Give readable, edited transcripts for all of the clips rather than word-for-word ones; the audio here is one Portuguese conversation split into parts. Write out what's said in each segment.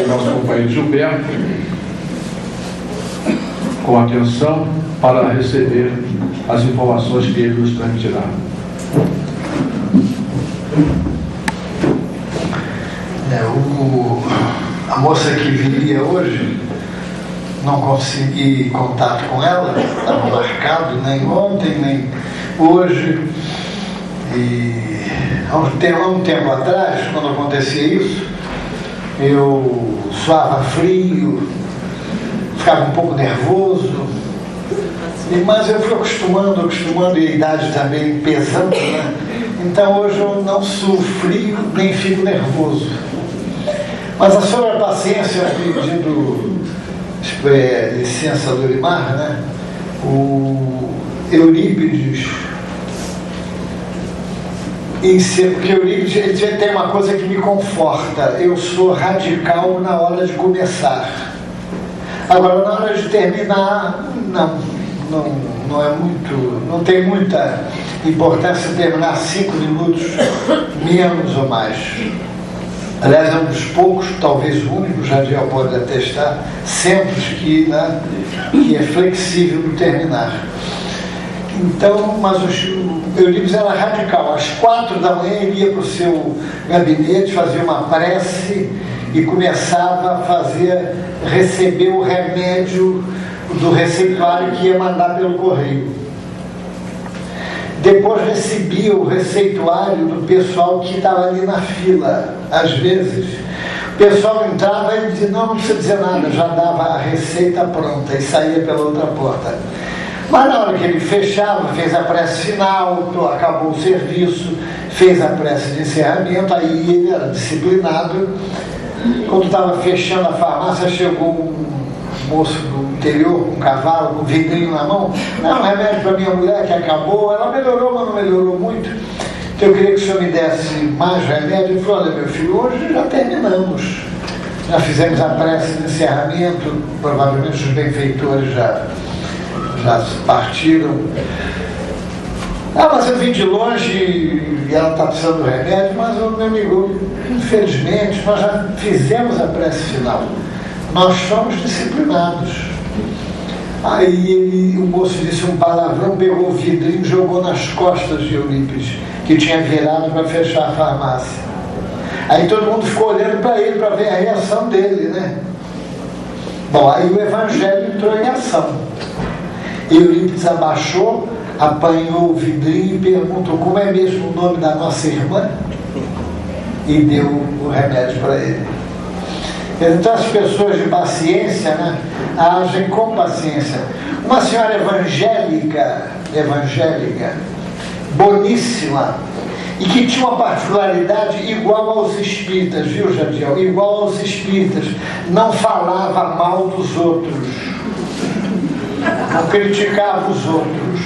Nosso companheiro Gilberto, com atenção, para receber as informações que ele nos transmitirá. A moça que viria hoje, não consegui contato com ela, estava marcado nem ontem, nem hoje. E há um tempo atrás, quando acontecia isso, eu suava frio, ficava um pouco nervoso, mas eu fui acostumando, e a idade também pesando, né? Então hoje eu não suo frio, nem fico nervoso. Mas a sua paciência, pedindo licença do Elimar, né? O Eurípides, porque Eurípides ele tem uma coisa que me conforta: eu sou radical na hora de começar. Agora, na hora de terminar, não é muito, não tem muita importância terminar 5 minutos menos ou mais. Aliás, é um dos poucos, talvez o único, Jadiel pode atestar, sempre que é flexível no terminar. Então, mas o Eurípides era radical. Às 4 da manhã ele ia para o seu gabinete, fazia uma prece e começava a receber o remédio do receituário que ia mandar pelo correio. Depois recebia o receituário do pessoal que estava ali na fila. Às vezes, o pessoal entrava e dizia: não precisa dizer nada, já dava a receita pronta e saía pela outra porta. Mas na hora que ele fechava, fez a prece final, acabou o serviço, fez a prece de encerramento, aí ele era disciplinado. Quando estava fechando a farmácia, chegou um moço do interior com um cavalo, com um vidrinho na mão. Não, remédio para minha mulher que acabou. Ela melhorou, mas não melhorou muito. Então eu queria que o senhor me desse mais remédio. Ele falou: olha, meu filho, hoje já terminamos. Já fizemos a prece de encerramento, provavelmente os benfeitores já partiram. Mas eu vim de longe e ela está precisando do remédio, mas meu amigo, infelizmente, nós já fizemos a prece final. Nós somos disciplinados. Aí o moço disse um palavrão, pegou o vidrinho e jogou nas costas de Eurípides, que tinha virado para fechar a farmácia. Aí todo mundo ficou olhando para ele para ver a reação dele, né? Bom, aí o evangelho entrou em ação. Eurípides abaixou, apanhou o vidrinho e perguntou: como é mesmo o nome da nossa irmã? E deu o remédio para ele. Então as pessoas de paciência, né, agem com paciência. Uma senhora evangélica, boníssima, e que tinha uma particularidade igual aos espíritas, viu, Jadiel? Igual aos espíritas. Não falava mal dos outros, não criticava os outros,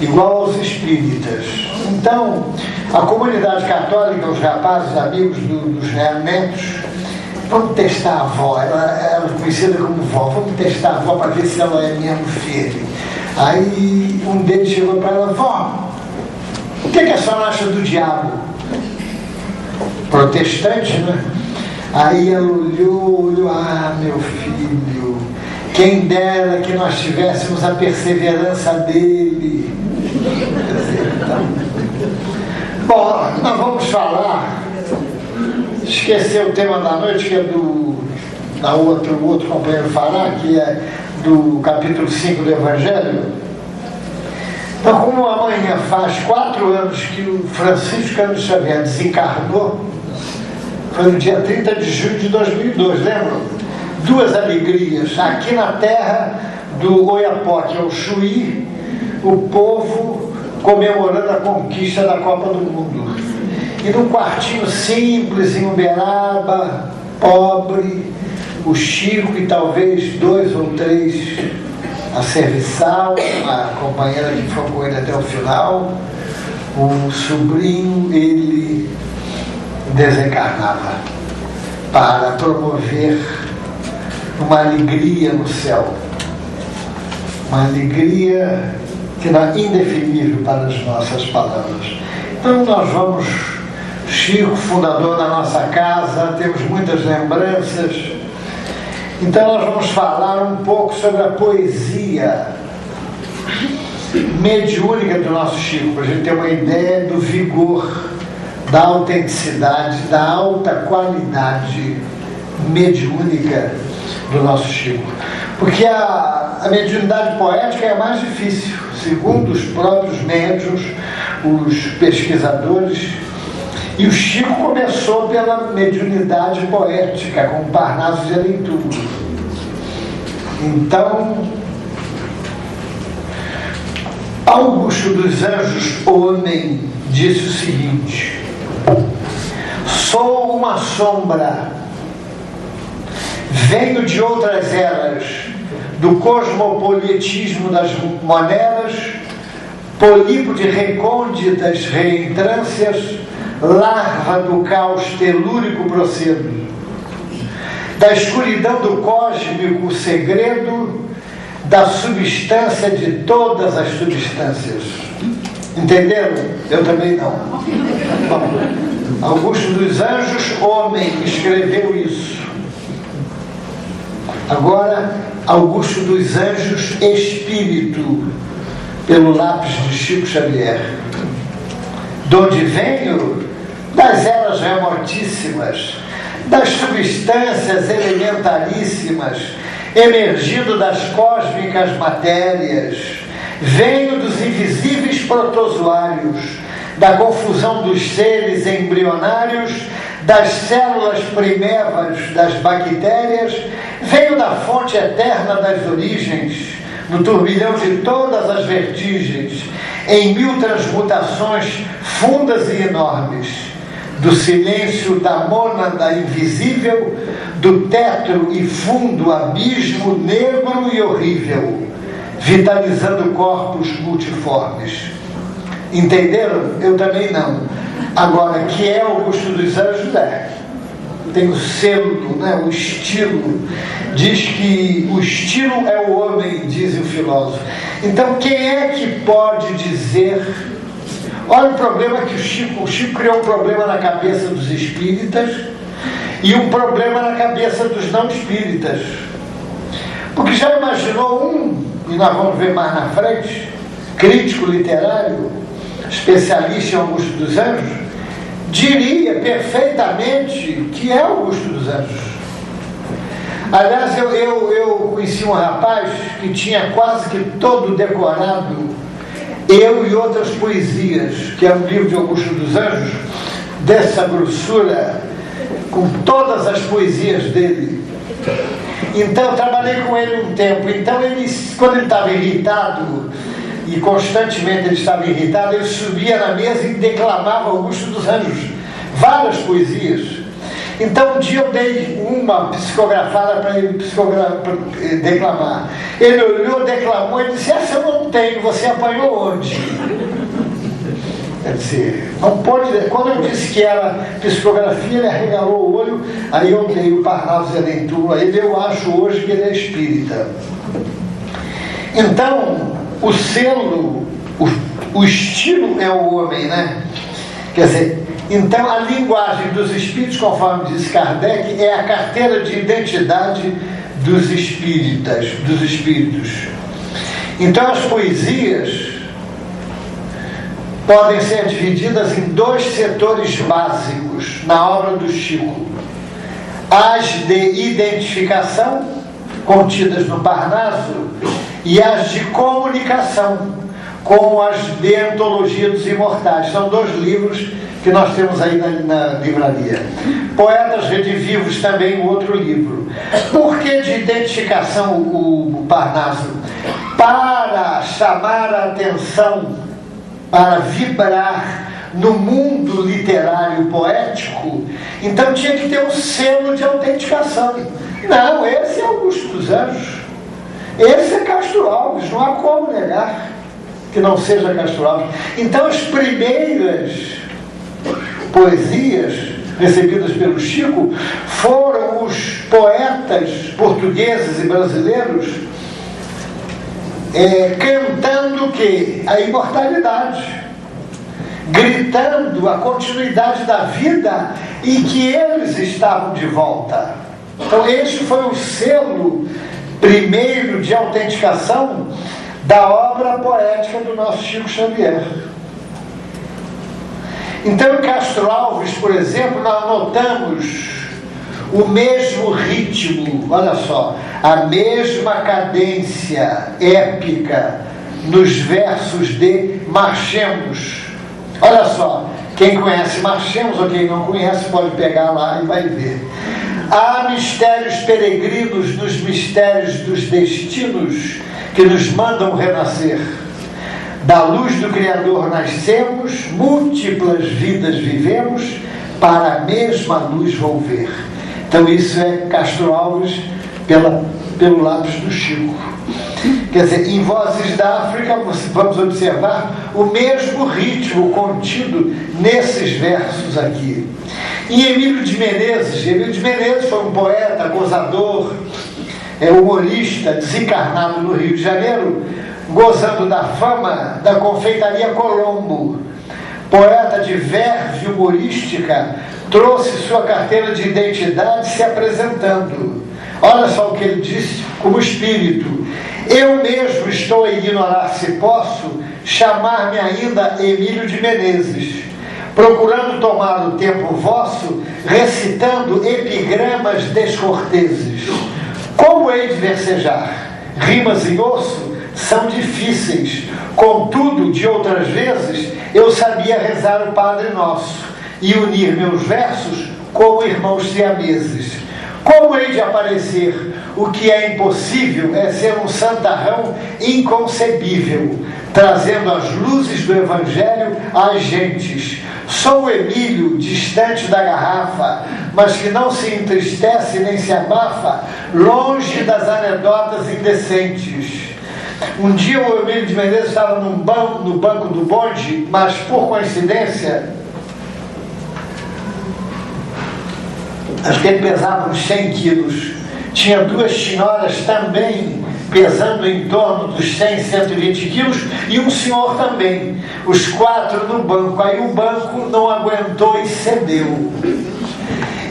igual aos espíritas. Então, a comunidade católica, os rapazes, amigos dos netos, vamos testar a avó, ela era conhecida como vó, vamos testar a avó para ver se ela é mesmo firme. Aí um deles chegou para ela: vó, o que a senhora acha do diabo? Protestante, né? Aí ela olhou, meu filho, quem dera que nós tivéssemos a perseverança dele. Bom, nós vamos falar, esquecer o tema da noite, que é o outro companheiro fará, que é do capítulo 5 do Evangelho. Então, como amanhã faz 4 anos que o Francisco Cândido Xavier desencarnou, foi no dia 30 de junho de 2002, lembram? 2 alegrias. Aqui na terra do Oiapoque, ao Chuí, o povo comemorando a conquista da Copa do Mundo. E num quartinho simples, em Uberaba, pobre, o Chico e talvez 2 ou 3 a serviçal, a companheira que foi com ele até o final, o sobrinho, ele desencarnava para promover uma alegria no céu, uma alegria que era indefinível para as nossas palavras. Então nós vamos Chico, fundador da nossa casa, temos muitas lembranças. Então nós vamos falar um pouco sobre a poesia mediúnica do nosso Chico, para a gente ter uma ideia do vigor, da autenticidade, da alta qualidade mediúnica do nosso Chico. Porque a mediunidade poética é a mais difícil, segundo os próprios médiuns, os pesquisadores. E o Chico começou pela mediunidade poética, com o Parnaso de Alentulo. Então, Augusto dos Anjos, homem, disse o seguinte: sou uma sombra, venho de outras eras, do cosmopolitismo das monedas, polipo de recônditas reentrâncias, larva do caos telúrico procedo, da escuridão do cósmico segredo, da substância de todas as substâncias. Entenderam? Eu também não. Bom, Augusto dos Anjos, homem, escreveu isso. Agora, Augusto dos Anjos, espírito, pelo lápis de Chico Xavier. De onde venho? Das eras remotíssimas, das substâncias elementaríssimas, emergido das cósmicas matérias. Venho dos invisíveis protozoários, da confusão dos seres embrionários, das células primevas das bactérias. Venho da fonte eterna das origens, no turbilhão de todas as vertigens, em mil transmutações fundas e enormes, do silêncio da mônada invisível, do tétro e fundo abismo negro e horrível, vitalizando corpos multiformes. Entenderam? Eu também não. Agora, que é Augusto dos Anjos? Tem o selo, né? O estilo. Diz que o estilo é o homem, diz o filósofo. Então, quem é que pode dizer... Olha o problema que o Chico criou um problema na cabeça dos espíritas e um problema na cabeça dos não espíritas. Porque já imaginou e nós vamos ver mais na frente, crítico literário, especialista em Augusto dos Anjos, diria perfeitamente que é Augusto dos Anjos. Aliás, eu conheci um rapaz que tinha quase que todo decorado Eu e Outras Poesias, que é um livro de Augusto dos Anjos, dessa grossura, com todas as poesias dele. Então, eu trabalhei com ele um tempo. Então, quando ele estava irritado, e constantemente ele estava irritado, ele subia na mesa e declamava Augusto dos Anjos, várias poesias. Então, um dia eu dei uma psicografada para ele declamar. Ele olhou, declamou e disse: essa eu não tenho, você apanhou onde? Quer dizer, não pode... Quando eu disse que era psicografia, ele arregalou o olho, aí eu dei o Parnaso de Alentulo a ele. Eu acho hoje que ele é espírita. Então, o selo, o estilo é o homem, né? Quer dizer, então a linguagem dos espíritos, conforme diz Kardec, é a carteira de identidade dos espíritos. Então as poesias podem ser divididas em dois setores básicos na obra do Chico: as de identificação, contidas no Parnaso, e as de comunicação, como as de Antologia dos Imortais. São dois livros que nós temos aí na livraria. Poetas Redivivos, também outro livro. Por que de identificação o Parnaso? Para chamar a atenção, para vibrar no mundo literário poético, então tinha que ter um selo de autenticação. Não, esse é Augusto dos Anjos. Esse é Castro Alves, não há como negar que não seja Castro Alves. Então as primeiras poesias recebidas pelo Chico foram os poetas portugueses e brasileiros cantando o quê? A imortalidade. gritando a continuidade da vida e que eles estavam de volta. Então este foi o selo primeiro de autenticação da obra poética do nosso Chico Xavier. Então, em Castro Alves, por exemplo, nós notamos o mesmo ritmo, olha só, a mesma cadência épica nos versos de Marchemos. Olha só, quem conhece Marchemos ou quem não conhece pode pegar lá e vai ver. Há mistérios peregrinos nos mistérios dos destinos que nos mandam renascer. Da luz do Criador nascemos, múltiplas vidas vivemos, para a mesma luz volver. Então isso é Castro Alves pelo lápis do Chico. Quer dizer, em Vozes da África vamos observar o mesmo ritmo contido nesses versos aqui. Em Emílio de Menezes foi um poeta, gozador, humorista, desencarnado no Rio de Janeiro, gozando da fama da confeitaria Colombo. Poeta de verve humorística, trouxe sua carteira de identidade se apresentando. Olha só o que ele disse como espírito: eu mesmo estou a ignorar se posso chamar-me ainda Emílio de Menezes, procurando tomar o tempo vosso, recitando epigramas descorteses. Como hei de versejar? Rimas em osso são difíceis, contudo, de outras vezes, eu sabia rezar o Padre Nosso e unir meus versos como irmãos siameses. Como hei de aparecer? O que é impossível é ser um santarrão inconcebível, trazendo as luzes do Evangelho às gentes. Sou o Emílio, distante da garrafa, mas que não se entristece nem se abafa, longe das anedotas indecentes. Um dia o Emílio de Menezes estava no banco do bonde, mas por coincidência, acho que ele pesava uns 100 quilos. Tinha duas senhoras também pesando em torno dos 100, 120 quilos e um senhor também. Os quatro no banco. Aí o banco não aguentou e cedeu.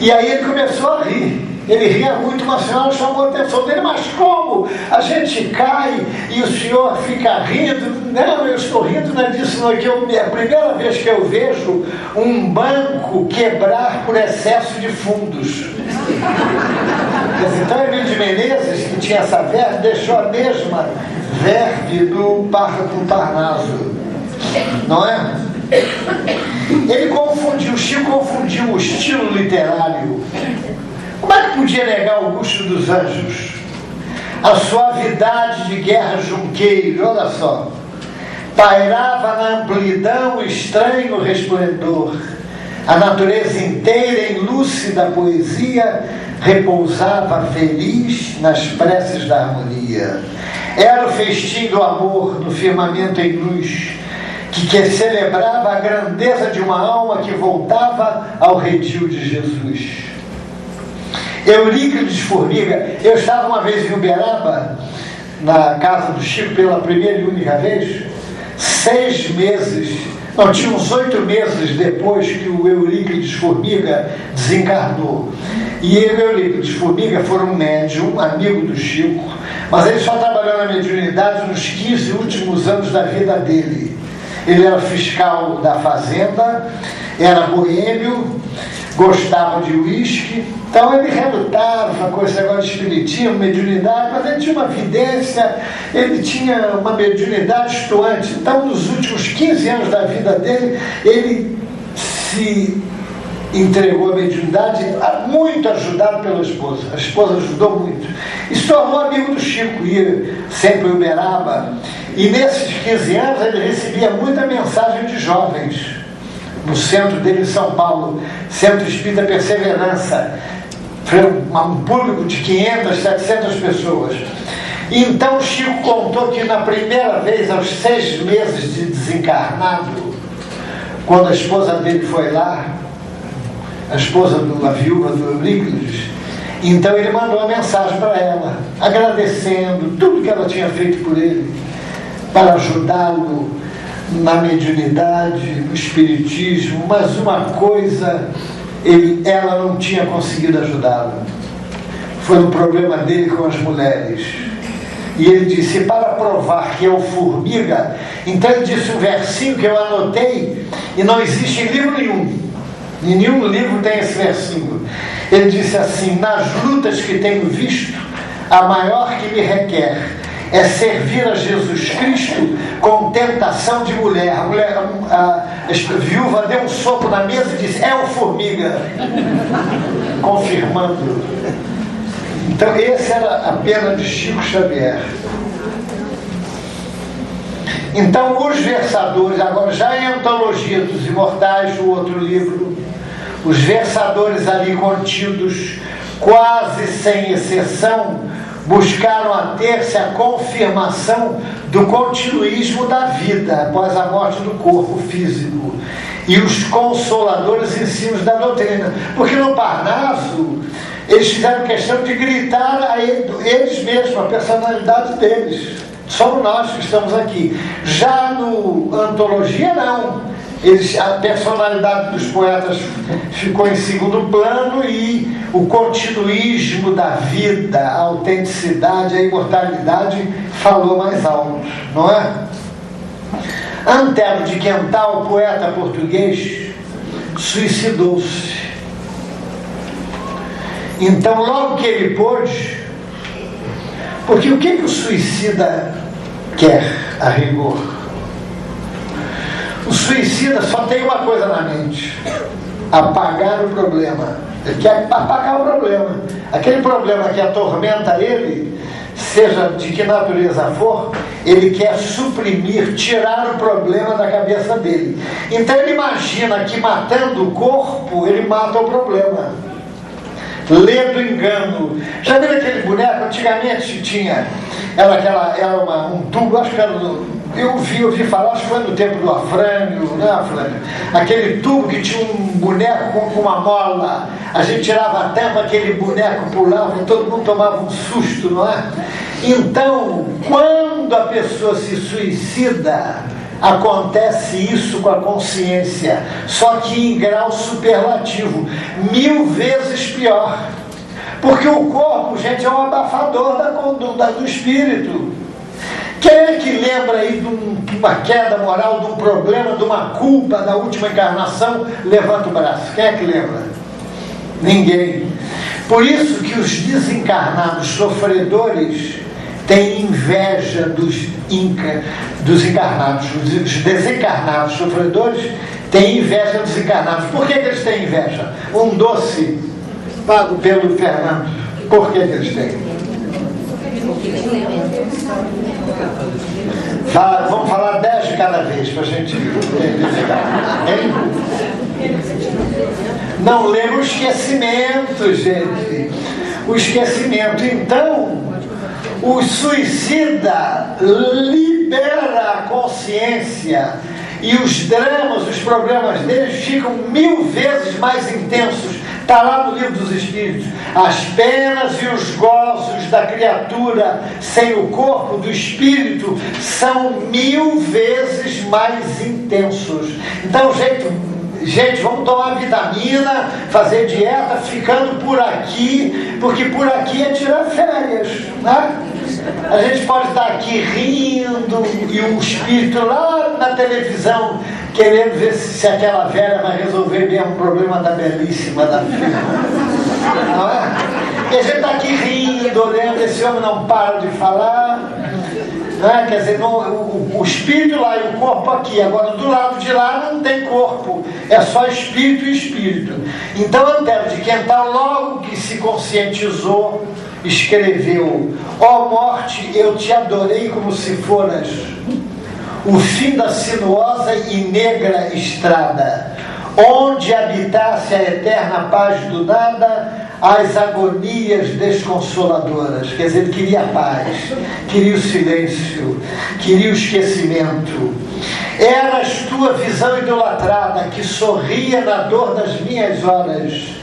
E aí ele começou a rir. Ele ria muito, uma senhora chamou a atenção dele: mas como? A gente cai e o senhor fica rindo? Não, eu estou rindo, não é disso, não. É a primeira vez que eu vejo um banco quebrar por excesso de fundos. Então, Emílio de Menezes, que tinha essa verve, deixou a mesma verve do Parnaso, não é? O Chico confundiu o estilo literário. Como é que podia negar Augusto dos Anjos? A suavidade de Guerra Junqueiro, olha só. Pairava na amplidão estranho resplendor. A natureza inteira em lúcida poesia repousava feliz nas preces da harmonia. Era o festim do amor no firmamento em luz, que celebrava a grandeza de uma alma que voltava ao redil de Jesus. Euríclides Formiga, eu estava uma vez em Uberaba, na casa do Chico, pela primeira e única vez, 6 meses, não, tinha uns 8 meses depois que o Euríclides Formiga desencarnou. E ele e o Euríclides Formiga foram um médium, amigo do Chico, mas ele só trabalhou na mediunidade nos 15 últimos anos da vida dele. Ele era fiscal da fazenda, era boêmio, gostava de uísque, então ele relutava com esse negócio de espiritismo, mediunidade, mas ele tinha uma vidência, ele tinha uma mediunidade estuante. Então, nos últimos 15 anos da vida dele, ele se entregou à mediunidade, muito ajudado pela esposa. A esposa ajudou muito. E se tornou amigo do Chico, ia sempre em Uberaba. E nesses 15 anos ele recebia muita mensagem de jovens, no centro dele em São Paulo, Centro Espírita Perseverança, um público de 500, 700 pessoas. E então o Chico contou que na primeira vez, aos 6 meses de desencarnado, quando a esposa dele foi lá, a viúva do Euríclides, então ele mandou uma mensagem para ela, agradecendo tudo que ela tinha feito por ele, para ajudá-lo na mediunidade, no espiritismo, mas uma coisa ela não tinha conseguido ajudá-lo. Foi um problema dele com as mulheres. E ele disse, para provar que é o formiga, então ele disse um versinho que eu anotei, e não existe em livro nenhum. Em nenhum livro tem esse versinho. Ele disse assim, nas lutas que tenho visto, a maior que me requer é servir a Jesus Cristo com tentação de mulher. A viúva deu um soco na mesa e disse, é o formiga. Confirmando. Então, essa era a pena de Chico Xavier. Então, os versadores, agora já em Antologia dos Imortais, o outro livro, os versadores ali contidos, quase sem exceção, buscaram a ter-se a confirmação do continuismo da vida após a morte do corpo físico e os consoladores ensinos da doutrina. Porque no Parnaso, eles fizeram questão de gritar a eles mesmos, a personalidade deles. Somos nós que estamos aqui. Já no Antologia, não. A personalidade dos poetas ficou em segundo plano e o continuismo da vida, a autenticidade, a imortalidade falou mais alto, não é? Antero de Quental, poeta português, suicidou-se. Então, logo que ele pôde, porque o que o suicida quer, a rigor? O suicida só tem uma coisa na mente: apagar o problema. Ele quer apagar o problema. Aquele problema que atormenta ele, seja de que natureza for, ele quer suprimir, tirar o problema da cabeça dele. Então ele imagina que matando o corpo, ele mata o problema. Lê do engano. Já viu aquele boneco? Antigamente tinha, era um tubo, acho que era eu ouvi falar, acho que foi no tempo do Afrânio, né, Afrânio? Aquele tubo que tinha um boneco com uma mola, a gente tirava a tampa, aquele boneco pulava e todo mundo tomava um susto, não é? Então, quando a pessoa se suicida, acontece isso com a consciência, só que em grau superlativo, 1000 vezes pior. Porque o corpo, gente, é um abafador do espírito. Quem é que lembra aí de uma queda moral, de um problema, de uma culpa da última encarnação? Levanta o braço. Quem é que lembra? Ninguém. Por isso que os desencarnados sofredores têm inveja dos encarnados. Os desencarnados sofredores têm inveja dos encarnados. Por que eles têm inveja? Um doce pago pelo Fernando. Por que eles têm? Vamos falar 10 de cada vez para a gente identificar. Não lembra o esquecimento, gente. O esquecimento. Então, o suicida libera a consciência e os dramas, os problemas deles ficam 1000 vezes mais intensos. Está lá no Livro dos Espíritos. As penas e os gozos da criatura sem o corpo do espírito são 1000 vezes mais intensos. Então, gente, vamos tomar vitamina, fazer dieta, ficando por aqui, porque por aqui é tirar férias, né? A gente pode estar aqui rindo e o espírito lá na televisão querendo ver se aquela velha vai resolver mesmo o problema da belíssima da filha. Não é? E a gente está aqui rindo, olhando, esse homem não para de falar. Não é? Quer dizer, o espírito lá e o corpo aqui. Agora, do lado de lá não tem corpo. É só espírito e espírito. Então, Antero de Quental, logo que se conscientizou, escreveu: ó morte, eu te adorei como se foras o fim da sinuosa e negra estrada, onde habitasse a eterna paz do nada, as agonias desconsoladoras. Quer dizer, ele queria a paz, queria o silêncio, queria o esquecimento. Eras tua visão idolatrada, que sorria na dor das minhas horas,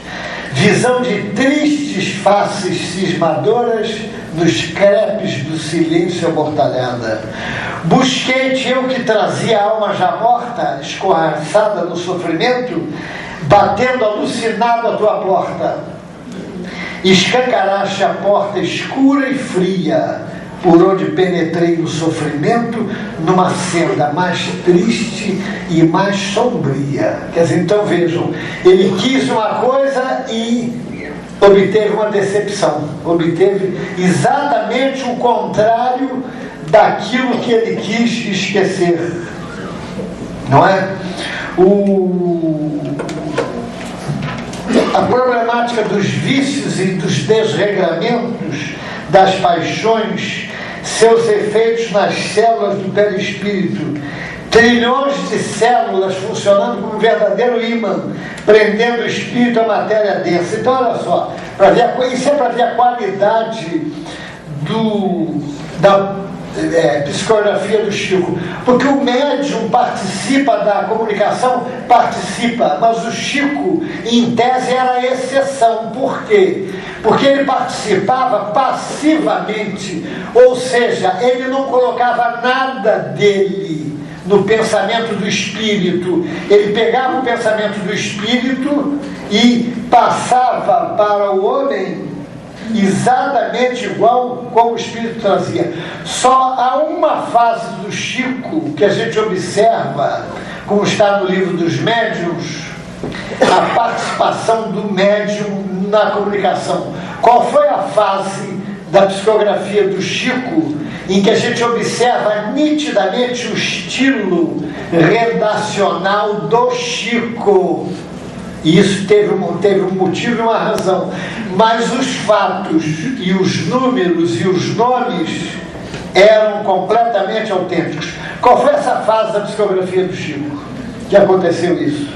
visão de tristes faces cismadoras, nos crepes do silêncio amortalhada. Busquei-te eu que trazia a alma já morta, escorraçada no sofrimento, batendo alucinado a tua porta. Escancaraste a porta escura e fria, por onde penetrei no sofrimento, numa senda mais triste e mais sombria. Quer dizer, então vejam, ele quis uma coisa e obteve uma decepção, obteve exatamente o contrário daquilo que ele quis esquecer, não é? A problemática dos vícios e dos desregramentos, das paixões, seus efeitos nas células do perispírito, trilhões de células funcionando como um verdadeiro ímã, prendendo o espírito à matéria densa. Então, olha só, isso é para ver a qualidade da psicografia do Chico, porque o médium participa da comunicação, mas o Chico, em tese, era a exceção. Por quê? Porque ele participava passivamente, ou seja, ele não colocava nada dele no pensamento do espírito. Ele pegava o pensamento do espírito e passava para o homem exatamente igual como o espírito trazia. Só há uma fase do Chico que a gente observa, como está no livro dos médiuns, a participação do médium na comunicação. Qual foi a fase da psicografia do Chico em que a gente observa nitidamente o estilo redacional do Chico? E isso teve um motivo e uma razão. Mas os fatos e os números e os nomes eram completamente autênticos. Qual foi essa fase da psicografia do Chico que aconteceu isso?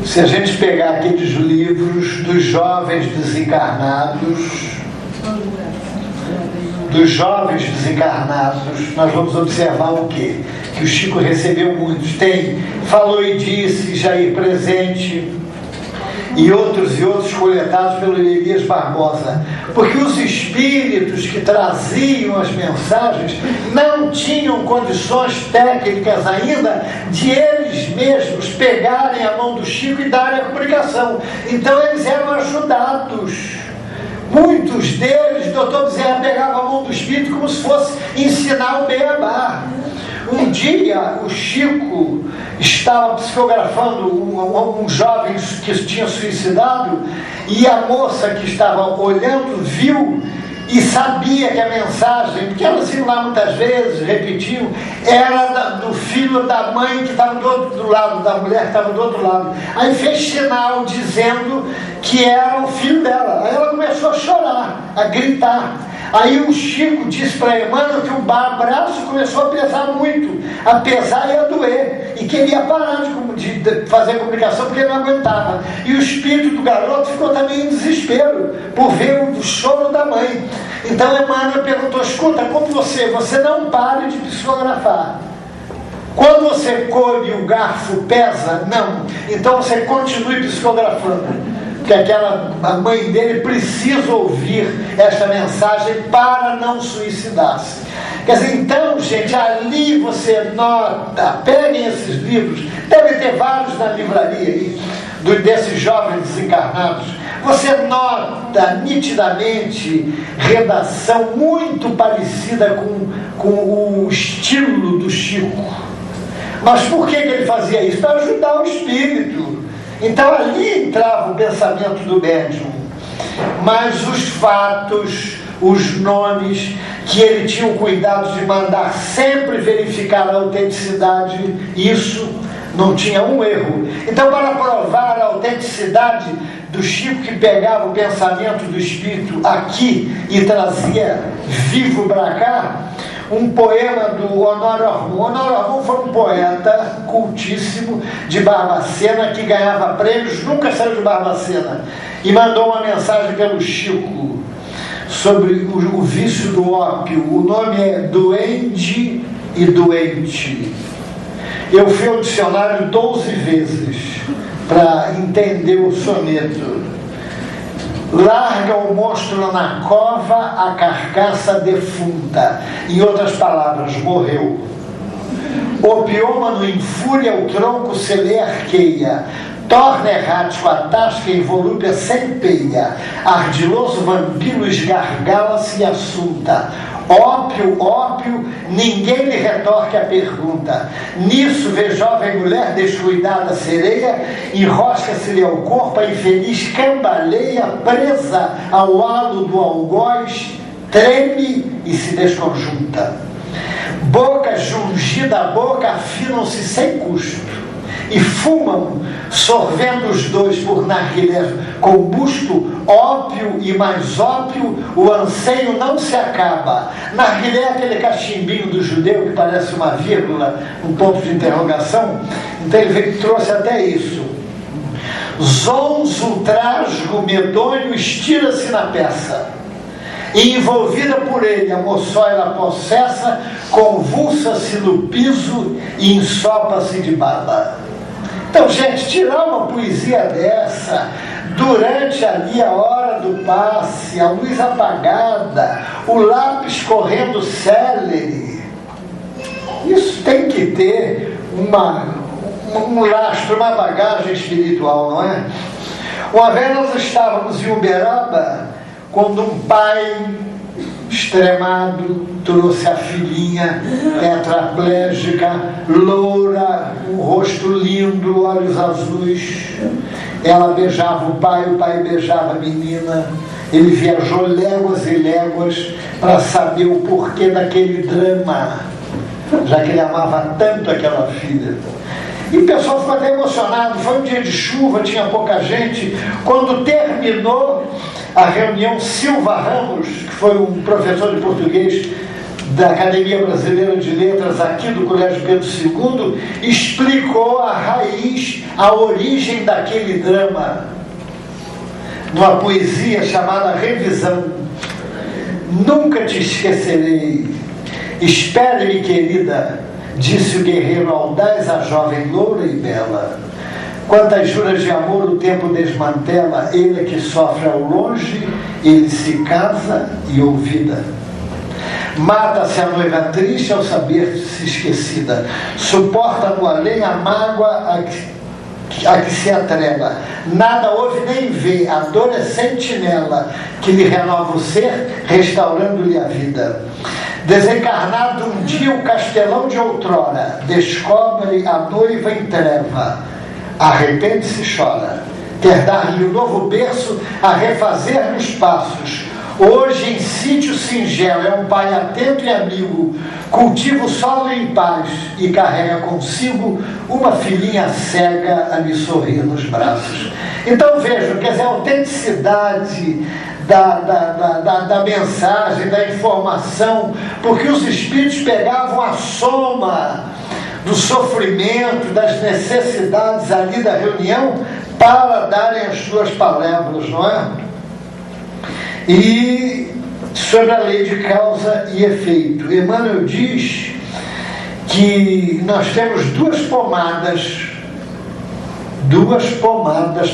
Se a gente pegar aqueles livros dos jovens desencarnados, nós vamos observar o quê? Que o Chico recebeu muitos. Tem Falou e Disse, Jair Presente, e outros coletados pelo Elias Barbosa. Porque os espíritos que traziam as mensagens não tinham condições técnicas ainda de eles mesmos pegarem a mão do Chico e darem a comunicação. Então eles eram ajudados. Muitos deles, doutor Bezerra pegava a mão do espírito como se fosse ensinar o beabá. Um dia o Chico estava psicografando um jovem que tinha suicidado, e a moça que estava olhando viu e sabia que a mensagem, porque elas iam lá muitas vezes, repetiam, era do filho da mãe que estava do outro lado, da mulher que estava do outro lado. Aí fez sinal dizendo que era o filho dela. Aí ela começou a chorar, a gritar. Aí o Chico disse para Emmanuel que o braço começou a pesar muito, a pesar e a doer, e que ele ia parar de fazer comunicação porque ele não aguentava. E o espírito do garoto ficou também em desespero por ver o choro da mãe. Então Emmanuel perguntou: escuta, como você não pare de psicografar. Quando você come o garfo pesa? Não. Então você continue psicografando. Porque a mãe dele precisa ouvir esta mensagem para não suicidar-se. Quer dizer, então, gente, ali você nota, peguem esses livros, deve ter vários na livraria aí, desses jovens desencarnados. Você nota nitidamente redação muito parecida com o estilo do Chico. Mas por que ele fazia isso? Para ajudar o espírito. Então ali entrava o pensamento do médium, mas os fatos, os nomes, que ele tinha o cuidado de mandar sempre verificar a autenticidade, isso não tinha um erro. Então, para provar a autenticidade do Chico, que pegava o pensamento do espírito aqui e trazia vivo para cá, um poema do Honório Armon. Honório Armon foi um poeta cultíssimo de Barbacena, que ganhava prêmios, nunca saiu de Barbacena, e mandou uma mensagem pelo Chico sobre o vício do ópio. O nome é Doente e Doente. Eu fui ao dicionário 12 vezes para entender o soneto. Larga o monstro na cova a carcaça defunta. Em outras palavras, morreu. O piômano em fúria o tronco se lhe arqueia. Torna errático a tasca em volúpia sem peia. Ardiloso vampiro esgargala-se e assunta. Ópio, ópio, ninguém lhe retorque a pergunta. Nisso vê jovem mulher descuidada sereia, enrosca-se-lhe ao corpo a infeliz cambaleia, presa ao halo do algoz, treme e se desconjunta. Boca jungida a boca afinam-se sem custo e fumam, sorvendo os dois por narguilé combusto, ópio e mais ópio, o anseio não se acaba. Narguilé é aquele cachimbinho do judeu que parece uma vírgula, um ponto de interrogação, então ele trouxe até isso. Zonzo, trasgo, medonho, estira-se na peça, e envolvida por ele, a moçoila possessa, convulsa-se no piso e ensopa-se de baba. Então, gente, tirar uma poesia dessa, durante ali a hora do passe, a luz apagada, o lápis correndo célere, isso tem que ter um lastro, uma bagagem espiritual, não é? Uma vez nós estávamos em Uberaba, quando um pai extremado trouxe a filhinha tetraplégica, loura, um rosto lindo, olhos azuis. Ela beijava o pai beijava a menina. Ele viajou léguas e léguas para saber o porquê daquele drama, já que ele amava tanto aquela filha. E o pessoal ficou até emocionado. Foi um dia de chuva, tinha pouca gente. Quando terminou a reunião, Silva Ramos, que foi um professor de português da Academia Brasileira de Letras aqui do Colégio Pedro II, explicou a raiz, a origem daquele drama, numa poesia chamada Revisão. Nunca te esquecerei, espere-me, querida, disse o guerreiro audaz à jovem loura e bela. Quantas juras de amor o tempo desmantela, ele que sofre ao longe, ele se casa e ouvida. Mata-se a noiva triste ao saber-se esquecida, suporta no além a mágoa a que se atrela. Nada ouve nem vê, a dor é sentinela que lhe renova o ser, restaurando-lhe a vida. Desencarnado um dia o castelão de outrora, descobre a noiva em treva, arrepende-se e chora, quer dar-lhe um novo berço a refazer nos passos. Hoje em sítio singelo é um pai atento e amigo, cultiva o solo em paz e carrega consigo uma filhinha cega a lhe sorrir nos braços. Então vejam, quer dizer, a autenticidade da mensagem, da informação, porque os espíritos pegavam a soma do sofrimento, das necessidades ali da reunião para darem as suas palavras, não é? E sobre a lei de causa e efeito, Emmanuel diz que nós temos duas pomadas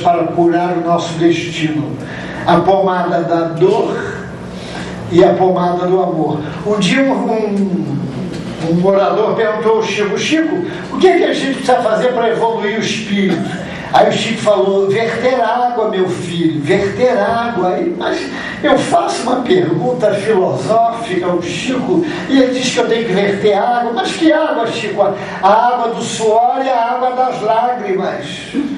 para curar o nosso destino: a pomada da dor e a pomada do amor. Um dia um morador perguntou ao Chico: Chico, o que é que a gente precisa fazer para evoluir o espírito? Aí o Chico falou: verter água, meu filho, verter água. Aí, mas eu faço uma pergunta filosófica ao Chico e ele diz que eu tenho que verter água. Mas que água, Chico? A água do suor e a água das lágrimas.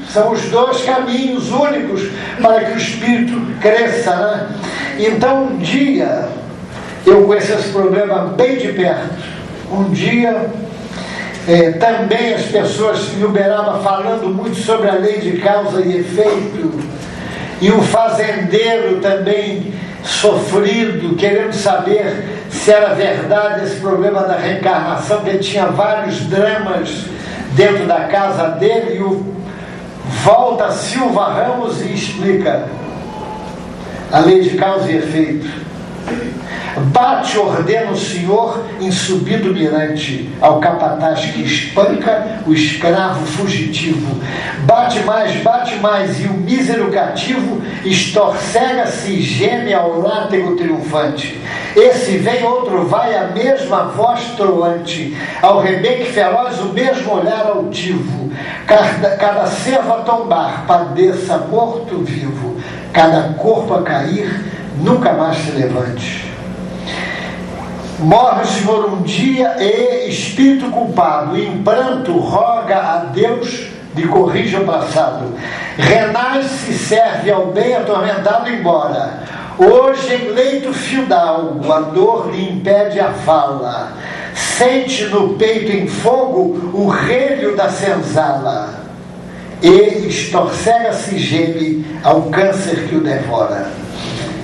São os dois caminhos únicos para que o espírito cresça, né? Então um dia, eu conheci esse problema bem de perto. Um dia, também as pessoas em Uberaba falando muito sobre a lei de causa e efeito, e um fazendeiro também sofrido, querendo saber se era verdade esse problema da reencarnação, que ele tinha vários dramas dentro da casa dele, e volta Silva Ramos e explica a lei de causa e efeito. Bate, ordena o senhor, em subido mirante, ao capataz que espanca o escravo fugitivo. Bate mais, e o mísero cativo estorcega-se e geme ao látego triunfante. Esse vem, outro vai, a mesma voz troante, ao rebenque feroz o mesmo olhar altivo. Cada servo a tombar, padeça morto-vivo, cada corpo a cair, nunca mais se levante. Morre o Senhor um dia e, espírito culpado, em pranto roga a Deus lhe corrija o passado. Renasce e serve ao bem atormentado embora. Hoje em leito fidalgo, a dor lhe impede a fala. Sente no peito em fogo o relho da senzala. E estorcega-se e geme ao câncer que o devora.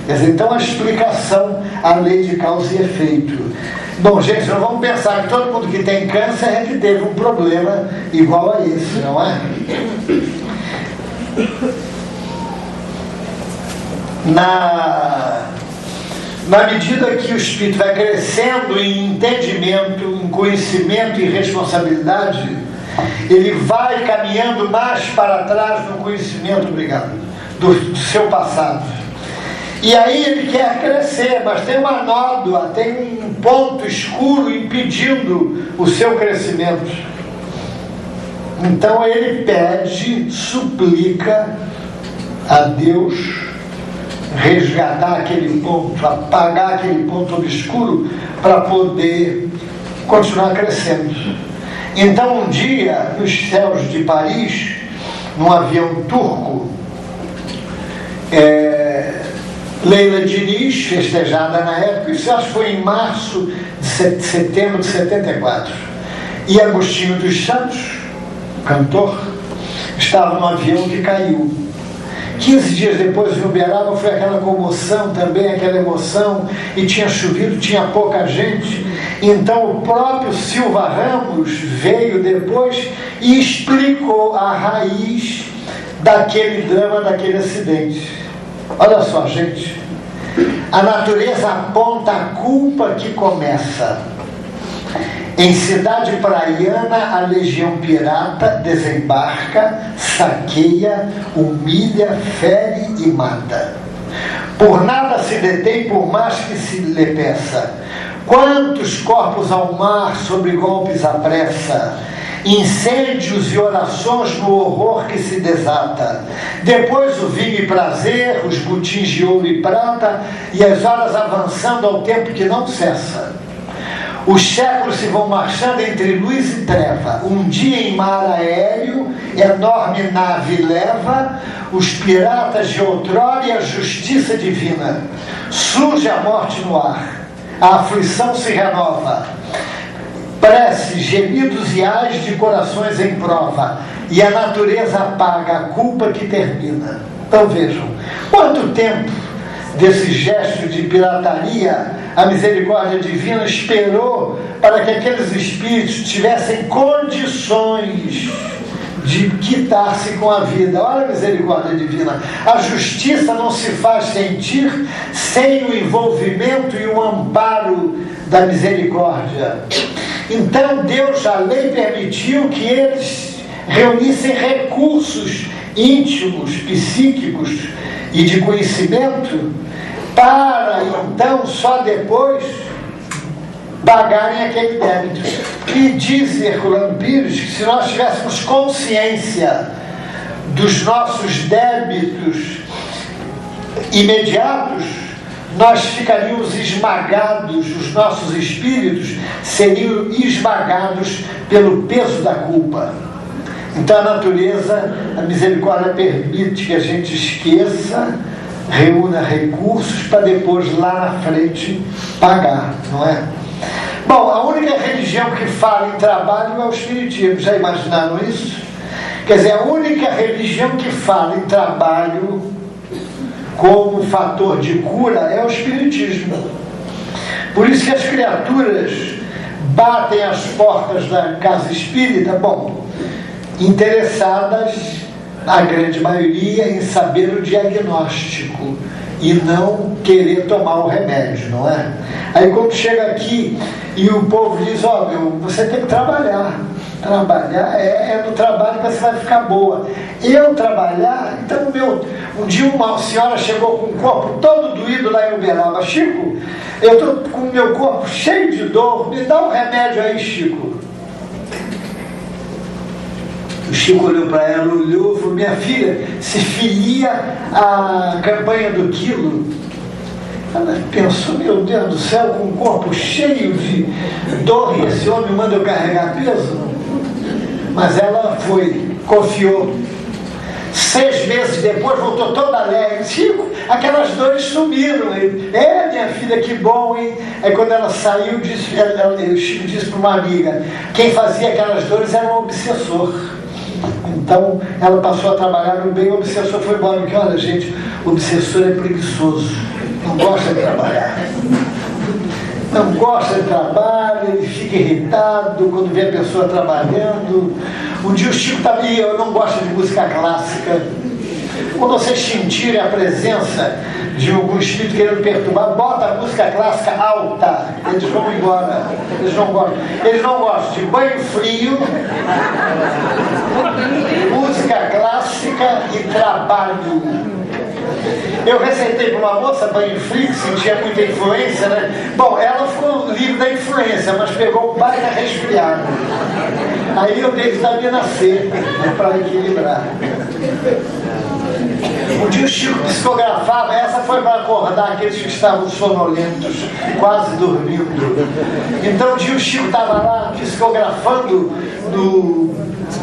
Quer dizer, então a explicação à lei de causa e efeito. Bom, gente, não vamos pensar que todo mundo que tem câncer é que teve um problema igual a esse, não é? Na medida que o espírito vai crescendo em entendimento, em conhecimento e responsabilidade, ele vai caminhando mais para trás no conhecimento, do seu passado. E aí ele quer crescer, mas tem uma nódoa, tem um ponto escuro impedindo o seu crescimento. Então ele pede, suplica a Deus resgatar aquele ponto, apagar aquele ponto obscuro para poder continuar crescendo. Então um dia, nos céus de Paris, num avião turco, Leila Diniz, festejada na época, isso acho que foi em março de setembro de 74, e Agostinho dos Santos, cantor, estava no avião que caiu. 15 dias depois em Uberaba foi aquela comoção também, aquela emoção, e tinha chovido, tinha pouca gente. Então o próprio Silva Ramos veio depois e explicou a raiz daquele drama, daquele acidente. Olha só, gente, a natureza aponta a culpa que começa. Em cidade praiana, a legião pirata desembarca, saqueia, humilha, fere e mata. Por nada se detém, por mais que se lhe peça. Quantos corpos ao mar sobre golpes apressa, incêndios e orações no horror que se desata. Depois o vinho e prazer, os botins de ouro e prata, e as horas avançando ao tempo que não cessa. Os séculos se vão marchando entre luz e treva. Um dia em mar aéreo, enorme nave leva os piratas de outrora e a justiça divina. Surge a morte no ar, a aflição se renova. Preces, gemidos e ais de corações em prova, e a natureza apaga a culpa que termina. Então vejam, quanto tempo desse gesto de pirataria a misericórdia divina esperou para que aqueles espíritos tivessem condições de quitar-se com a vida. Olha a misericórdia divina. A justiça não se faz sentir sem o envolvimento e o amparo da misericórdia. Então Deus, a lei, permitiu que eles reunissem recursos íntimos, psíquicos e de conhecimento para então só depois pagarem aquele débito. E diz Herculano Pires que se nós tivéssemos consciência dos nossos débitos imediatos, nós ficaríamos esmagados, os nossos espíritos seriam esmagados pelo peso da culpa. Então a natureza, a misericórdia permite que a gente esqueça, reúna recursos para depois lá na frente pagar, não é? Bom, a única religião que fala em trabalho é o Espiritismo. Já imaginaram isso? Quer dizer, a única religião que fala em trabalho como fator de cura é o Espiritismo. Por isso que as criaturas batem as portas da casa espírita, bom, interessadas, a grande maioria, em saber o diagnóstico e não querer tomar o remédio, não é? Aí quando chega aqui e o povo diz, ó, você tem que trabalhar. Trabalhar é no trabalho que você vai ficar boa. Eu trabalhar, então um dia uma senhora chegou com o corpo todo doído lá em Uberaba. Chico, eu estou com o meu corpo cheio de dor, me dá um remédio aí, Chico. O Chico olhou para ela, olhou e falou, minha filha, se filia à campanha do quilo. Ela pensou, meu Deus do céu, com o corpo cheio de dor, e esse homem manda eu carregar peso? Mas ela foi, confiou. 6 meses depois voltou toda alegre. Chico, aquelas dores sumiram. Minha filha, que bom, hein? Aí quando ela saiu, o Chico disse para uma amiga, quem fazia aquelas dores era um obsessor. Então ela passou a trabalhar no bem, o obsessor foi embora. Porque olha, gente, o obsessor é preguiçoso, não gosta de trabalhar. Não gosta de trabalho, ele fica irritado quando vê a pessoa trabalhando. Um dia o Chico estava ali, eu não gosto de música clássica. Quando vocês sentirem a presença de algum espírito querendo perturbar, bota a música clássica alta, eles vão embora. Eles não gostam de banho frio, música clássica e trabalho. Eu receitei para uma moça banho frio, que sentia muita influência, né? Bom, ela ficou livre da influência, mas pegou um baita resfriado. Aí eu dei vitamina C, né, para equilibrar. Um dia o Chico psicografava, essa foi para acordar aqueles que estavam sonolentos, quase dormindo. Então um dia o Chico estava lá psicografando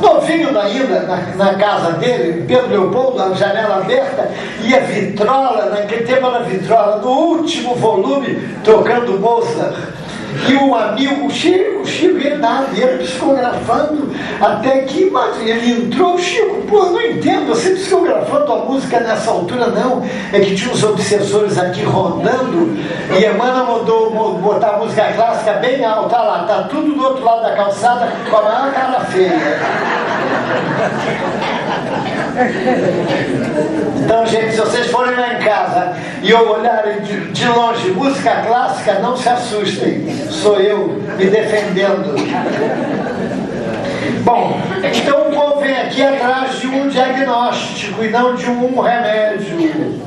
novinho ainda, na casa dele, Pedro Leopoldo, a janela aberta, e a vitrola, naquele tempo era vitrola, no último volume, tocando Mozart. E um amigo, o Chico ia psicografando, até que ele entrou, o Chico, pô, não entendo, você psicografando a música nessa altura, não. É que tinha uns obsessores aqui rondando, e Emmanuel mandou botar a música clássica bem alta, olha lá, tá tudo do outro lado da calçada, com a maior cara feia. Então, gente, se vocês forem lá em casa e olharem de longe música clássica, não se assustem, sou eu me defendendo. Bom, então o povo vem aqui atrás de um diagnóstico e não de um remédio.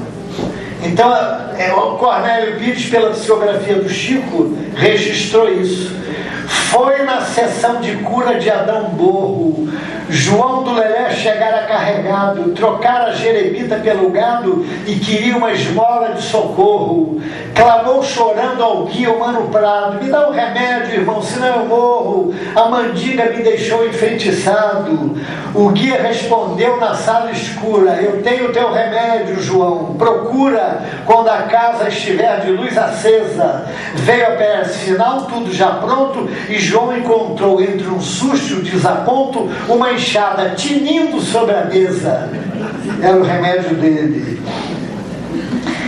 Então, o Cornélio Pires, pela psicografia do Chico, registrou isso. Foi na sessão de cura de Adão Borro, João do Lelé chegara carregado, trocara a jerebita pelo gado e queria uma esmola de socorro. Clamou chorando ao guia, o Mano Prado, me dá um remédio, irmão, senão eu morro. A mandiga me deixou enfeitiçado. O guia respondeu na sala escura, eu tenho teu remédio, João, procura quando a casa estiver de luz acesa. Veio a peça final, tudo já pronto, e João encontrou entre um susto e um desaponto uma enxada tinindo sobre a mesa. Era o remédio dele.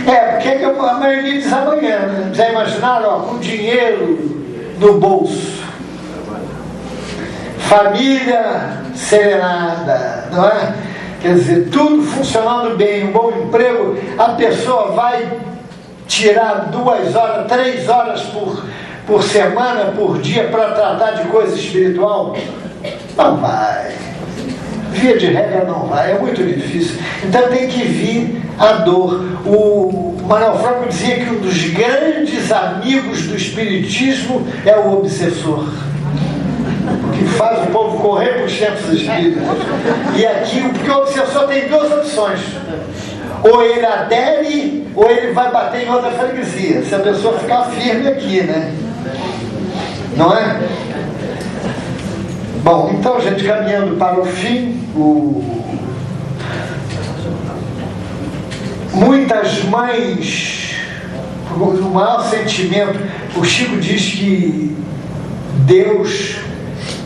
Porque a maioria diz amanhã, né? Já imaginaram, com dinheiro no bolso, família serenada, não é? Quer dizer, tudo funcionando bem, um bom emprego, a pessoa vai tirar 2 horas, 3 horas por semana, por dia, para tratar de coisa espiritual? Não vai. Via de regra não vai, é muito difícil. Então tem que vir a dor. O Manuel Franco dizia que um dos grandes amigos do espiritismo é o obsessor, que faz o povo correr para os centros espíritas. E aqui, porque o obsessor tem 2 opções: ou ele adere, ou ele vai bater em outra freguesia, se a pessoa ficar firme aqui, né? Não é? Bom, então, gente, caminhando para o fim, muitas mães, o maior sentimento, o Chico diz que Deus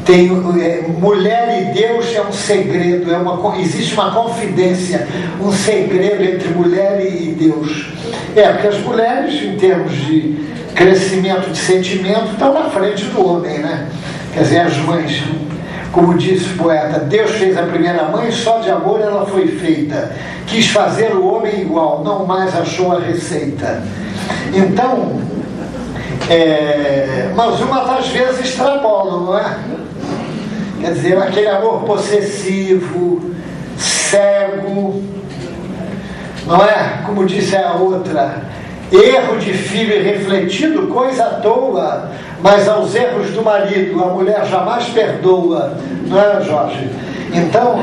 tem, mulher e Deus é um segredo, existe uma confidência, um segredo entre mulher e Deus. Porque as mulheres, em termos de crescimento de sentimento, estão na frente do homem, né? Quer dizer, as mães, Como disse o poeta, Deus fez a primeira mãe, só de amor ela foi feita. Quis fazer o homem igual, não mais achou a receita. Então, mas umas às vezes extrapolam, não é? Quer dizer, aquele amor possessivo, cego, não é? Como disse a outra, erro de filho irrefletido, coisa à toa, mas aos erros do marido a mulher jamais perdoa, não é, Jorge? Então,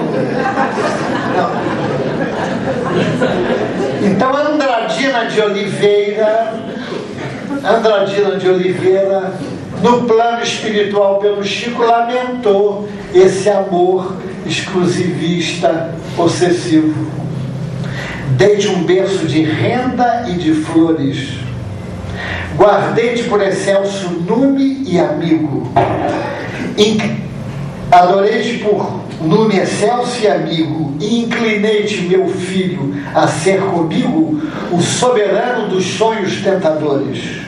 Andradina de Oliveira, no plano espiritual pelo Chico, lamentou esse amor exclusivista, possessivo. Dei-te um berço de renda e de flores, guardei-te por excelso nume e amigo, adorei-te por nume excelso e amigo, e inclinei-te, meu filho, a ser comigo o soberano dos sonhos tentadores.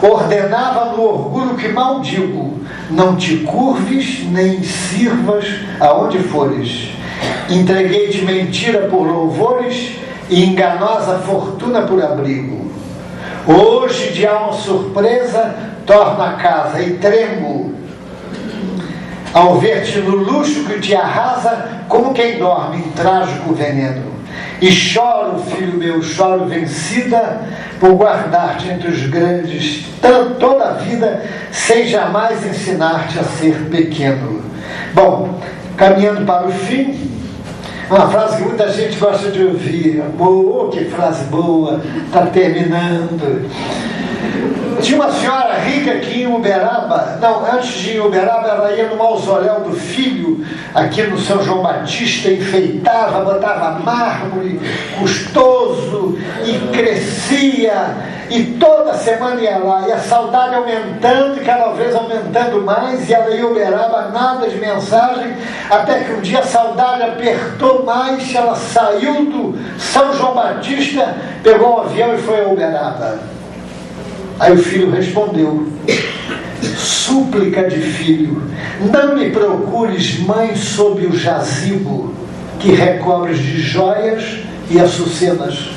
Ordenava no orgulho que maldigo, não te curves nem sirvas aonde fores. Entreguei-te mentira por louvores e enganosa fortuna por abrigo. Hoje, de alma surpresa, torno a casa e tremo ao ver-te no luxo que te arrasa, como quem dorme em trágico veneno. E choro, filho meu, choro vencida, por guardar-te entre os grandes toda a vida, sem jamais ensinar-te a ser pequeno. Bom, caminhando para o fim, uma frase que muita gente gosta de ouvir. Oh, que frase boa, está terminando. Tinha uma senhora rica aqui em Uberaba, antes de ir em Uberaba, ela ia no mausoléu do filho, aqui no São João Batista, enfeitava, botava mármore custoso e crescia, e toda semana ia lá, e a saudade aumentando e cada vez aumentando mais, e ela ia em Uberaba, nada de mensagem, até que um dia a saudade apertou mais, ela saiu do São João Batista, pegou um avião e foi a Uberaba. Aí o filho respondeu: súplica de filho, não me procures, mãe, sob o jazigo que recobres de joias e açucenas.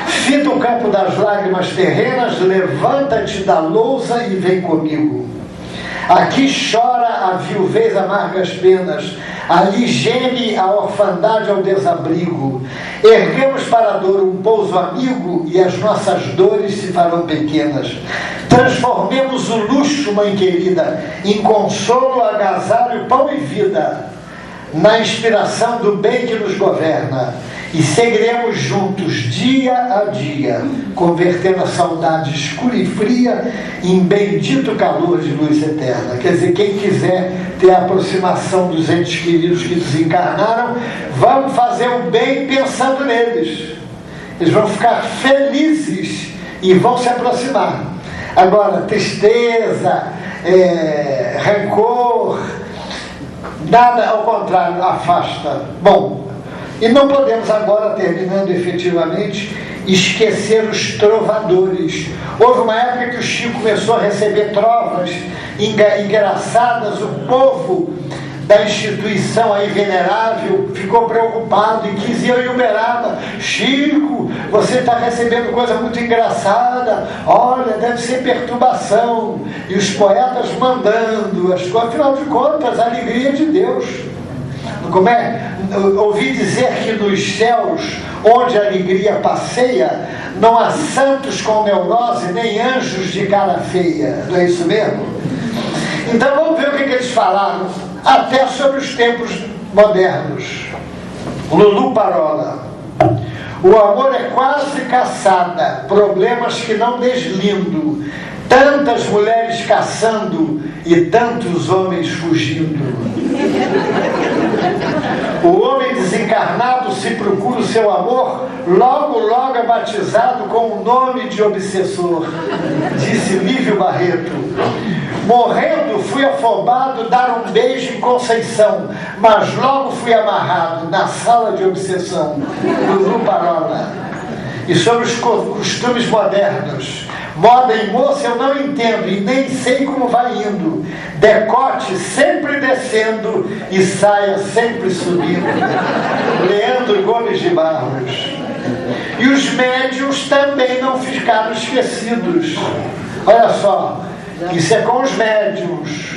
Fita o campo das lágrimas terrenas, levanta-te da lousa e vem comigo. Aqui chora a viuvez amargas penas, ali geme a orfandade ao desabrigo. Erguemos para a dor um pouso amigo e as nossas dores se farão pequenas. Transformemos o luxo, mãe querida, em consolo, agasalho, pão e vida, na inspiração do bem que nos governa. E seguiremos juntos dia a dia, convertendo a saudade escura e fria em bendito calor de luz eterna. Quer dizer, quem quiser ter a aproximação dos entes queridos que desencarnaram, vamos fazer o bem pensando neles. Eles vão ficar felizes e vão se aproximar. Agora, tristeza, rancor, nada, ao contrário, afasta. Bom, e não podemos agora, terminando efetivamente, esquecer os trovadores. Houve uma época que o Chico começou a receber trovas engraçadas, o povo da instituição aí venerável ficou preocupado e quis ir em Uberaba. Chico, você está recebendo coisa muito engraçada, olha, deve ser perturbação. E os poetas mandando as coisas, afinal de contas, a alegria de Deus. Como é? Ouvi dizer que nos céus, onde a alegria passeia, não há santos com neurose, nem anjos de cara feia. Não é isso mesmo? Então vamos ver o que eles falaram, até sobre os tempos modernos. Lulu Parola: o amor é quase caçada, problemas que não deslindo, tantas mulheres caçando e tantos homens fugindo. O homem desencarnado, se procura o seu amor, logo, logo é batizado com o nome de obsessor, disse Lívio Barreto. Morrendo, fui afobado dar um beijo em Conceição, mas logo fui amarrado na sala de obsessão. Lulu Parola. E sobre os costumes modernos: Moda em moça eu não entendo e nem sei como vai indo. Decote sempre descendo e saia sempre subindo. Leandro Gomes de Barros. E os médiuns também não ficaram esquecidos. Olha só, isso é com os médiuns.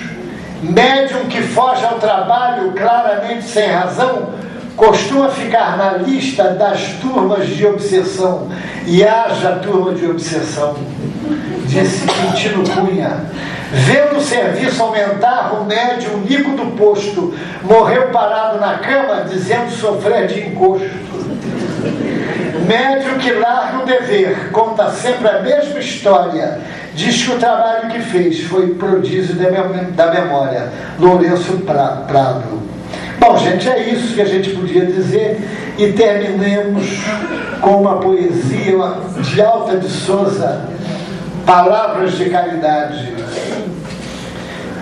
Médium que foge ao trabalho claramente sem razão costuma ficar na lista das turmas de obsessão. E haja turma de obsessão, disse Quintino Cunha. Vendo o serviço aumentar, o médium Nico do Posto morreu parado na cama dizendo sofrer de encosto. Médium que larga o dever, conta sempre a mesma história, diz que o trabalho que fez foi prodígio da memória. Lourenço Prado. Bom, gente, é isso que a gente podia dizer e terminemos com uma poesia de Alta de Souza, Palavras de Caridade.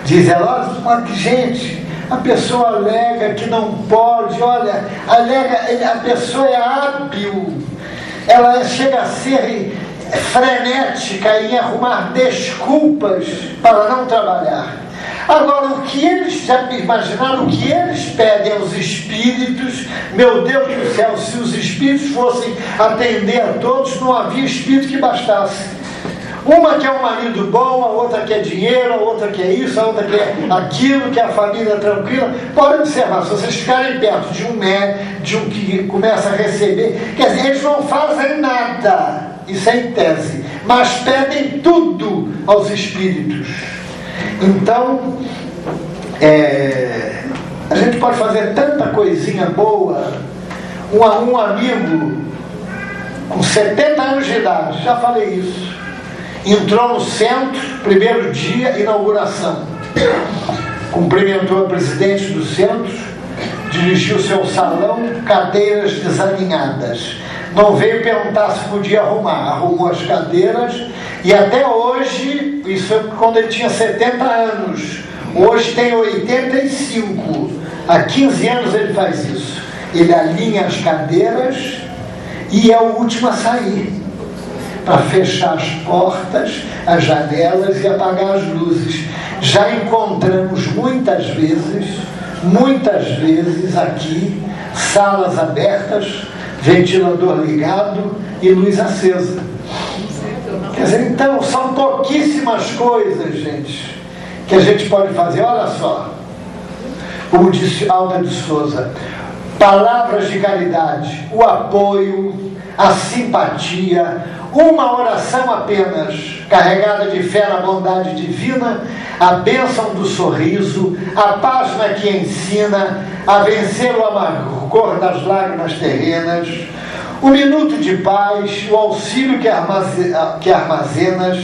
Diz ela, gente, a pessoa alega que não pode, olha, a pessoa é hábil, ela chega a ser frenética em arrumar desculpas para não trabalhar. Agora, o que eles já imaginaram, o que eles pedem aos espíritos, meu Deus do céu, se os espíritos fossem atender a todos, não havia espírito que bastasse. Uma quer um marido bom, a outra quer dinheiro, a outra quer isso, a outra quer aquilo, quer a família tranquila. Pode observar, se vocês ficarem perto de um que começa a receber, quer dizer, eles não fazem nada, isso é em tese, mas pedem tudo aos espíritos. Então, a gente pode fazer tanta coisinha boa. Um amigo com 70 anos de idade, já falei isso, entrou no centro, primeiro dia, inauguração, cumprimentou a presidente do centro, dirigiu-se ao salão, cadeiras desalinhadas, não veio perguntar se podia arrumou as cadeiras, e até hoje, isso é quando ele tinha 70 anos, hoje tem 85, há 15 anos ele faz isso, ele alinha as cadeiras e é o último a sair, para fechar as portas, as janelas e apagar as luzes. Já encontramos muitas vezes aqui, salas abertas, ventilador ligado e luz acesa. Quer dizer, então, são pouquíssimas coisas, gente, que a gente pode fazer. Olha só, como disse Alta de Souza, palavras de caridade, o apoio, a simpatia, uma oração apenas, carregada de fé na bondade divina, a bênção do sorriso, a página que ensina a vencer o amargor das lágrimas terrenas, o minuto de paz, o auxílio que armazenas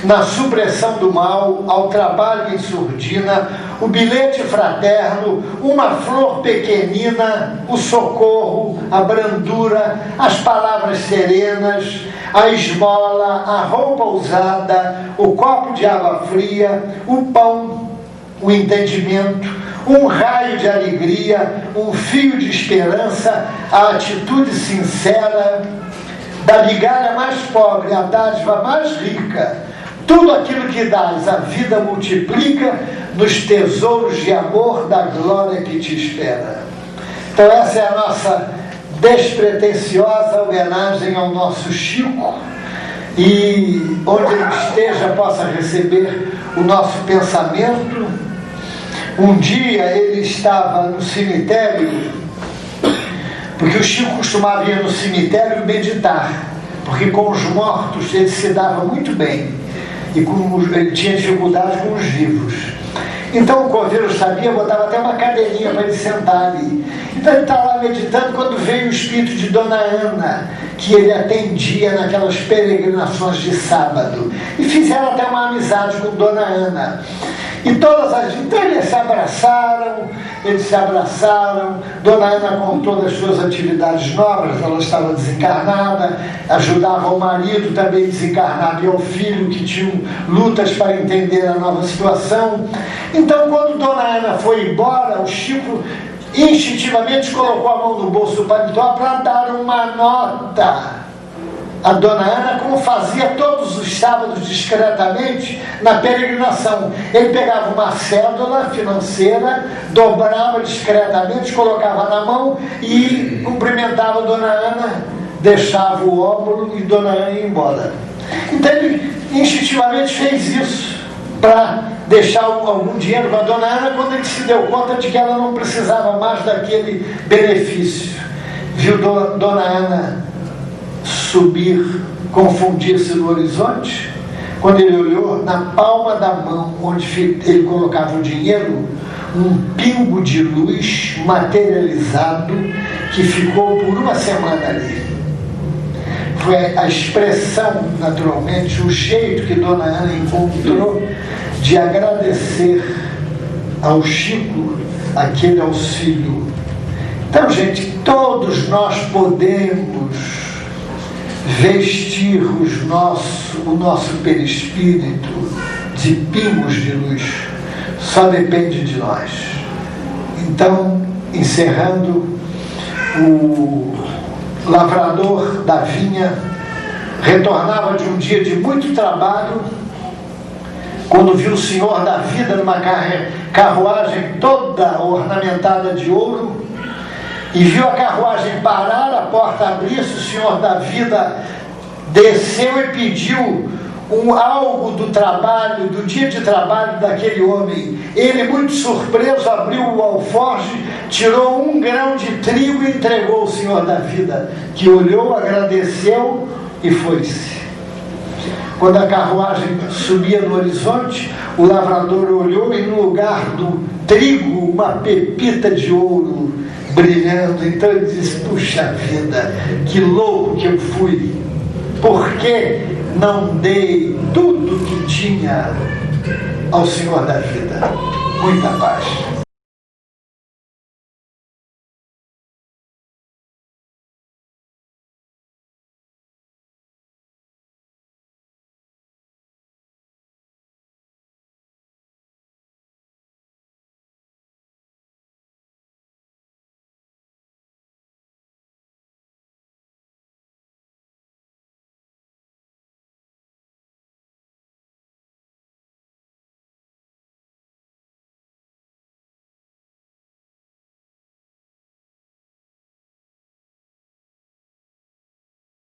na supressão do mal, ao trabalho em surdina, o bilhete fraterno, uma flor pequenina, o socorro, a brandura, as palavras serenas, a esmola, a roupa usada, o copo de água fria, o pão, o entendimento, um raio de alegria, um fio de esperança, a atitude sincera, da migalha mais pobre à dádiva mais rica, tudo aquilo que dás, a vida multiplica nos tesouros de amor da glória que te espera. Então essa é a nossa despretensiosa homenagem ao nosso Chico, e onde ele esteja possa receber o nosso pensamento. Um dia ele estava no cemitério, porque o Chico costumava ir no cemitério meditar, porque com os mortos ele se dava muito bem, e ele tinha dificuldade com os vivos. Então o coveiro sabia, botava até uma cadeirinha para ele sentar ali. Então ele está lá meditando, quando veio o espírito de Dona Ana, que ele atendia naquelas peregrinações de sábado, e fizeram até uma amizade com Dona Ana. E então eles se abraçaram, Dona Ana contou das suas atividades novas, ela estava desencarnada, ajudava o marido também desencarnado e ao filho, que tinham lutas para entender a nova situação. Então, quando Dona Ana foi embora, o Chico instintivamente colocou a mão no bolso do paletó para dar uma nota a dona Ana, como fazia todos os sábados discretamente na peregrinação. Ele pegava uma cédula financeira, dobrava discretamente, colocava na mão e cumprimentava a dona Ana, deixava o óbolo e dona Ana ia embora. Então ele instintivamente fez isso para deixar algum dinheiro para a dona Ana quando ele se deu conta de que ela não precisava mais daquele benefício. Viu dona Ana subir, confundir-se no horizonte. Quando ele olhou, na palma da mão onde ele colocava o dinheiro, um pingo de luz materializado que ficou por uma semana ali. Foi a expressão, naturalmente, o jeito que dona Ana encontrou de agradecer ao Chico aquele auxílio. Então, gente, todos nós podemos vestir o nosso perispírito de pingos de luz. Só depende de nós. Então, encerrando, o lavrador da vinha retornava de um dia de muito trabalho, quando viu o senhor da vida numa carruagem toda ornamentada de ouro, e viu a carruagem parar, a porta abrir-se, o senhor da vida desceu e pediu algo do trabalho, do dia de trabalho daquele homem. Ele, muito surpreso, abriu o alforje, tirou 1 grão de trigo e entregou ao senhor da vida, que olhou, agradeceu e foi-se. Quando a carruagem subia no horizonte, o lavrador olhou e no lugar do trigo, uma pepita de ouro brilhando. Então ele disse: puxa vida, que louco que eu fui, por que não dei tudo que tinha ao Senhor da vida? Muita paz.